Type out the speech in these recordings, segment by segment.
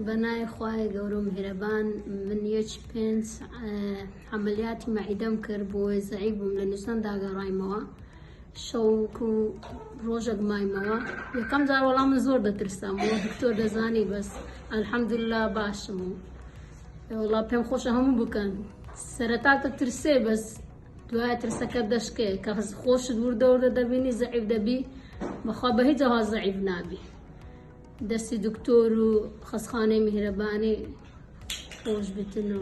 بنای خوای گەورە میهرەبان من یەکی 5 عملیاتی مەعیدەم کرد بۆ زەعیف بووم لە نووسان داگەڕایمەوە شەوک و ڕۆژێک مایمەوە یەکەم جار وەڵام من زۆر دەترسام بۆ دکتۆر دەزانی بەس ئەلحەمدوللا باشم و وەڵا پێم خۆشە هەموو بکەن سەرەتا دەترسێ بەس دوای ترسەکە دەشکێ کە خۆشت وردە دەبینی زەعیف دەبی بەخوا بە هیچ جەها زەعیف نابی دەستی دکتۆر و خەسخانەی میهرەبانی خۆش بتن و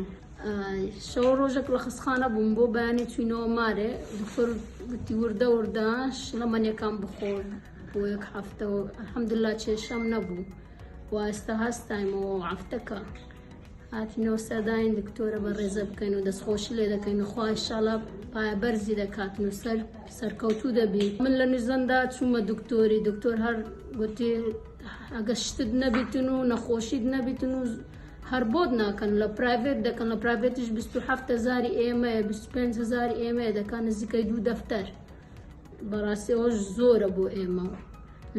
شەو ڕۆژێک لە خەسخانە بووم بۆ بەیانی چوینەوە مارێ دکتۆر گوتی وردە شلەمەنیەکان بخۆر بۆ یەک هەفتە و ئەلحەمدوللا کێشەم نەبوو و ئێستا هەستایمەوە و هەفتەکە هاتینەوە سەردانی دکتۆرە بە ڕێزە بکەین و دەستخۆشی لێ دەکەین و خوا ئینشاڵڵا پایە بەرزی دەکاتن و سەرکەوتوو دەبی من لە نوێژەندا چوومە دکتۆری دکتۆر هەر گوتی ئەگە شتت نەبیتن و نەخۆشیت نەبیتن و هەر بۆت ناکەن لە پرایڤێت دەکەن لە پرایڤێتیش 27,000 ئێمەیە 25,000 ئێمەیە دەکەن نزیکەی 2 دەفتەر بەڕاستی ئەوەش زۆرە بۆ ئێمە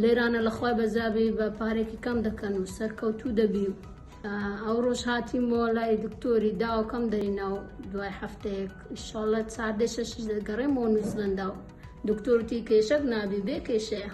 لێرانە لە خوای بەزابی بە پارێکی کەم دەکەن و سەرکەوتوو دەبی ئەو ڕۆژ هاتیمەوە لای دکتۆری داوەکەم دەرینە و دوای هەفتەیەک ئینشاڵڵا چاردە شەش دەگەڕێمەوە نیوزیلەندا و دکتۆرتی کێشەت نابی بێ کێشەیە